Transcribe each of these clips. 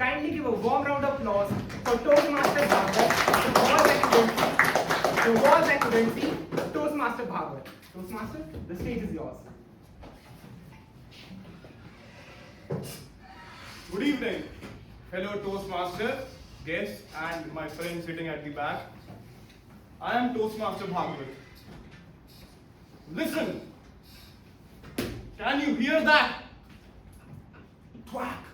Kindly give a warm round of applause for Toastmaster Bhaagwat, the wall that couldn't see, Toastmaster Bhaagwat. Toastmaster, the stage is yours. Good evening, fellow Toastmasters, guests, and my friends sitting at the back. I am Toastmaster Bhaagwat. Listen, can you hear that? Thwack!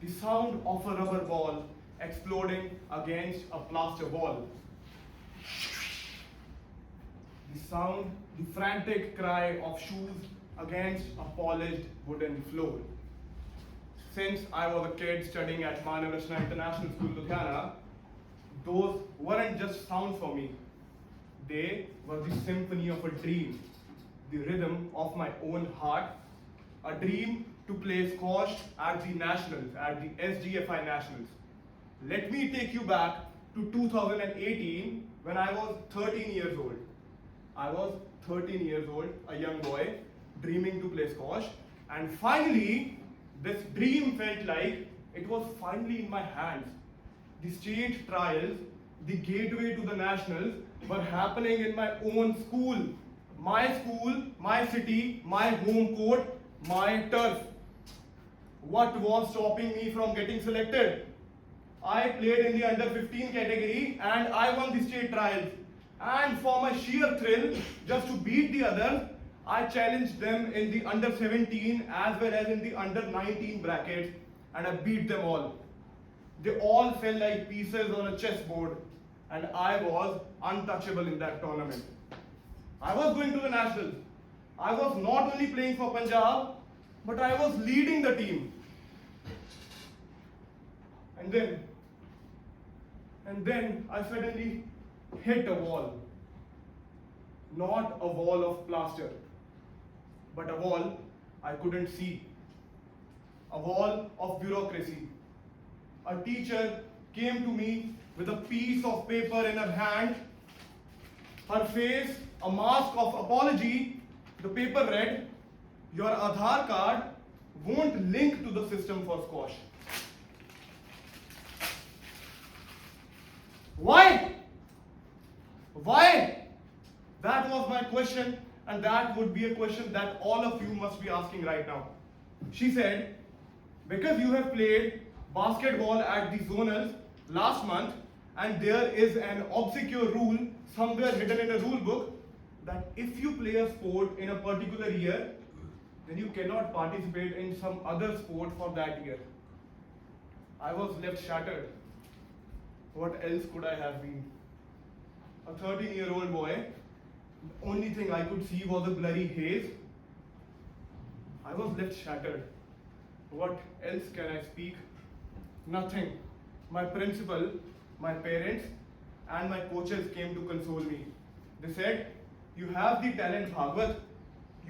The sound of a rubber ball exploding against a plaster wall. The sound, the frantic cry of shoes against a polished wooden floor. Since I was a kid studying at Manavashna International School, Ludhiana, those weren't just sounds for me. They were the symphony of a dream, the rhythm of my own heart, a dream to play squash at the nationals, at the SGFI nationals. Let me take you back to 2018 when I was 13 years old. I was 13 years old, a young boy, dreaming to play squash, and finally, this dream felt like it was finally in my hands. The state trials, the gateway to the nationals were happening in my own school, my city, my home court, my turf. What was stopping me from getting selected? I played in the under 15 category and I won the state trials. And for my sheer thrill, just to beat the others, I challenged them in the under 17 as well as in the under 19 brackets, and I beat them all. They all fell like pieces on a chessboard, and I was untouchable in that tournament. I was going to the nationals. I was not only playing for Punjab, but I was leading the team. And then I suddenly hit a wall. Not a wall of plaster, but a wall I couldn't see. A wall of bureaucracy. A teacher came to me with a piece of paper in her hand. Her face, a mask of apology. The paper read, "Your Aadhaar card won't link to the system for squash." Why? Why? That was my question, and that would be a question that all of you must be asking right now. She said, because you have played basketball at the zonals last month, and there is an obscure rule somewhere hidden in a rule book that if you play a sport in a particular year, then you cannot participate in some other sport for that year. I was left shattered. What else could I have been? A 13-year-old boy. The only thing I could see was a blurry haze. I was left shattered. What else can I speak? Nothing. My principal, my parents, and my coaches came to console me. They said, "You have the talent, Bhaagwat.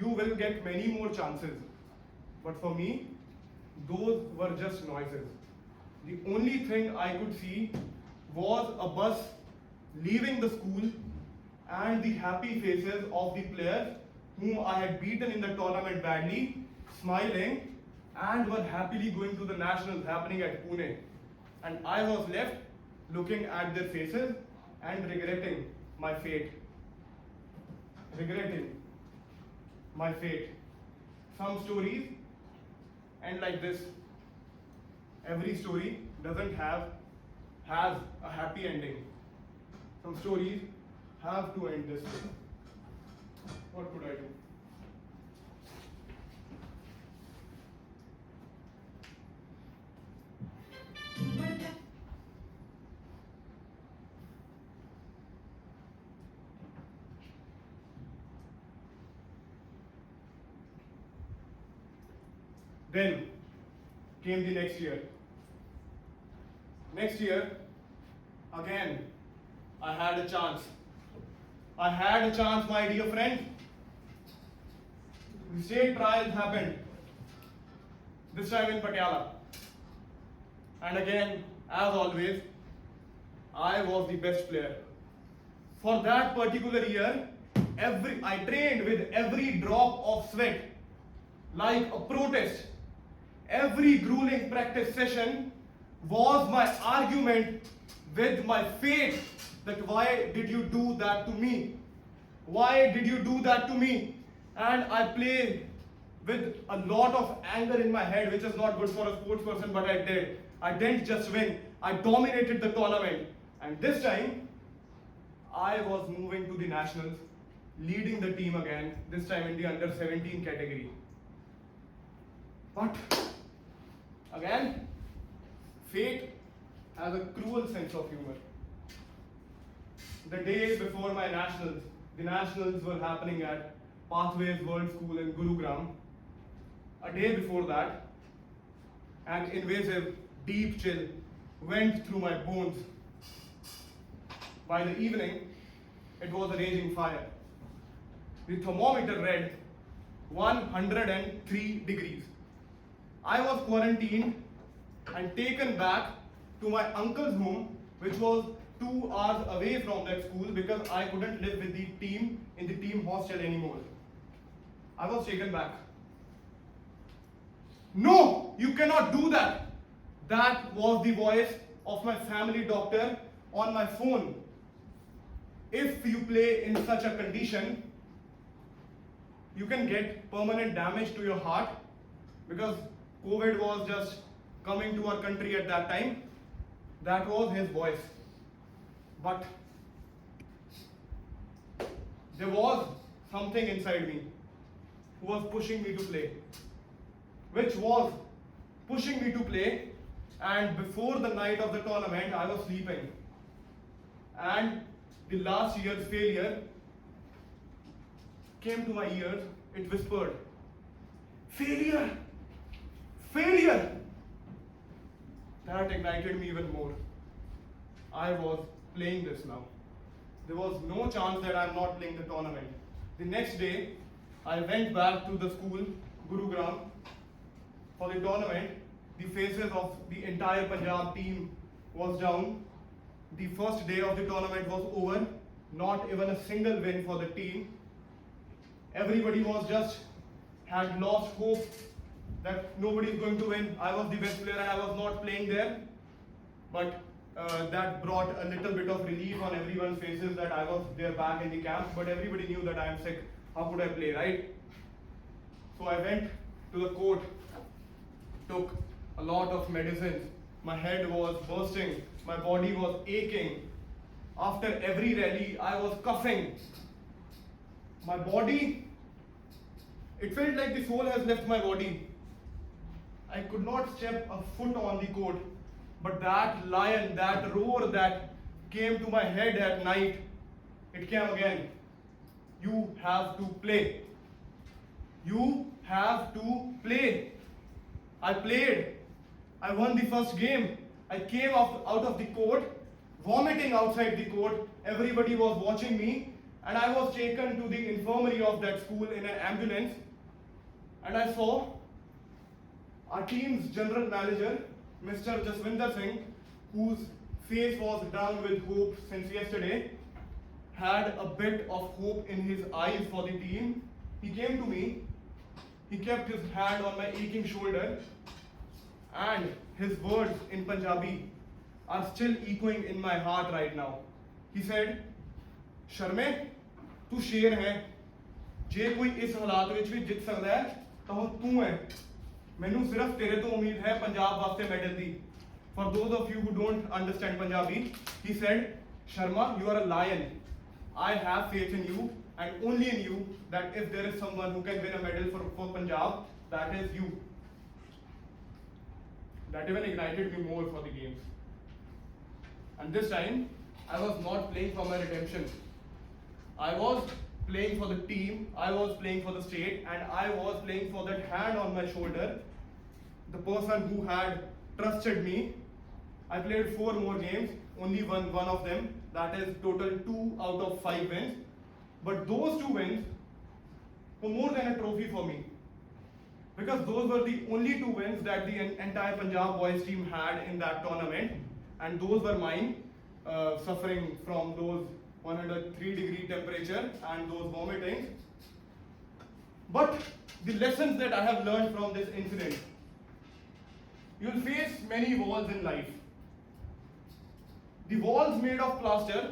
You will get many more chances." But for me, those were just noises. The only thing I could see was a bus leaving the school and the happy faces of the players whom I had beaten in the tournament badly, smiling and were happily going to the nationals happening at Pune. And I was left looking at their faces and regretting my fate. Regretting my fate. Some stories end like this. Every story has a happy ending. Some stories have to end this way. What could I do? Then came the next year. Next year, again, I had a chance. I had a chance, my dear friend. The state trials happened. This time in Patiala. And again, as always, I was the best player. For that particular year, I trained with every drop of sweat, like a protest. Every grueling practice session was my argument with my fate, that why did you do that to me? Why did you do that to me? And I play with a lot of anger in my head, which is not good for a sports person, but I did. I didn't just win, I dominated the tournament. And this time, I was moving to the nationals, leading the team again, this time in the under 17 category. But again, fate has a cruel sense of humor. The day before my nationals, the nationals were happening at Pathways World School in Gurugram. A day before that, an invasive, deep chill went through my bones. By the evening, it was a raging fire. The thermometer read 103 degrees. I was quarantined and taken back to my uncle's home, which was 2 hours away from that school, because I couldn't live with the team in the team hostel anymore. I was taken back. No, you cannot do that. That was the voice of my family doctor on my phone. If you play in such a condition, you can get permanent damage to your heart, because COVID was just coming to our country at that time. That was his voice. But there was something inside me who was pushing me to play, which was pushing me to play. And before the night of the tournament, I was sleeping. And the last year's failure came to my ears. It whispered, "Failure! Failure!" That ignited me even more. I was playing this now. There was no chance that I'm not playing the tournament. The next day, I went back to the school, Gurugram, for the tournament. The faces of the entire Punjab team was down. The first day of the tournament was over. Not even a single win for the team. Everybody had lost hope that nobody is going to win. I was the best player and I was not playing there. But that brought a little bit of relief on everyone's faces that I was there back in the camp. But everybody knew that I am sick. How could I play, right? So I went to the court, took a lot of medicines. My head was bursting. My body was aching. After every rally, I was coughing. My body, it felt like the soul has left my body. I could not step a foot on the court. But that lion, that roar that came to my head at night, it came again. You have to play. You have to play. I played. I won the first game. I came out of the court, vomiting outside the court. Everybody was watching me. And I was taken to the infirmary of that school in an ambulance. And I saw our team's general manager, Mr. Jaswinder Singh, whose face was down with hope since yesterday, had a bit of hope in his eyes for the team. He came to me, he kept his hand on my aching shoulder, and his words in Punjabi are still echoing in my heart right now. He said, "Sharma, तू शेर है, जे कोई इस हालात विच भी जित सकता है तो तू है। मैनू सिर्फ तेरे तो उम्मीद है पंजाब वास्ते medal the." For those of you who don't understand Punjabi, he said, "Sharma, you are a lion. I have faith in you and only in you, that if there is someone who can win a medal for Punjab, that is you." That even ignited me more for the games. And this time, I was not playing for my redemption. I was playing for the team, I was playing for the state, and I was playing for that hand on my shoulder, the person who had trusted me. I played 4 more games, only won 1 of them. That is total 2 out of 5 wins. But those 2 wins were more than a trophy for me, because those were the only 2 wins that the entire Punjab boys team had in that tournament, and those were mine, suffering from those 103-degree temperature and those vomiting. But the lessons that I have learned from this incident, you'll face many walls in life. The walls made of plaster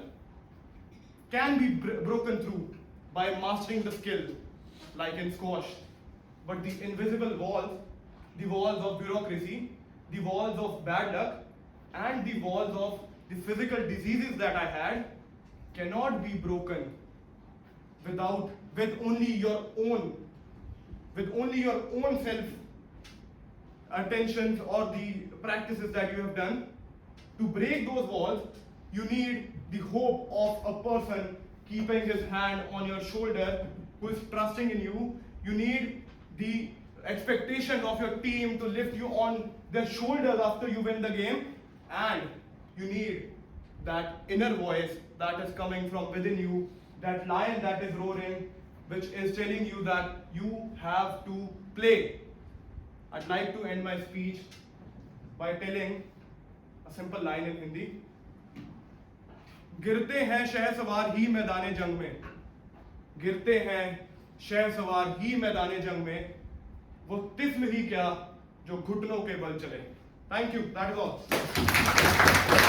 can be broken through by mastering the skill, like in squash. But the invisible walls, the walls of bureaucracy, the walls of bad luck, and the walls of the physical diseases that I had cannot be broken with only your own self attentions or the practices that you have done. To break those walls, you need the hope of a person keeping his hand on your shoulder who is trusting in you. You need the expectation of your team to lift you on their shoulders after you win the game, and you need that inner voice that is coming from within you, that lion that is roaring, which is telling you that you have to play. I'd like to end my speech by telling a simple line in Hindi. गिरते हैं शहसवार ही मैदाने जंग में, गिरते हैं शहसवार ही मैदाने जंग में, वो तिस्म ही क्या जो घुटनों के बल चले. Thank you. That is all.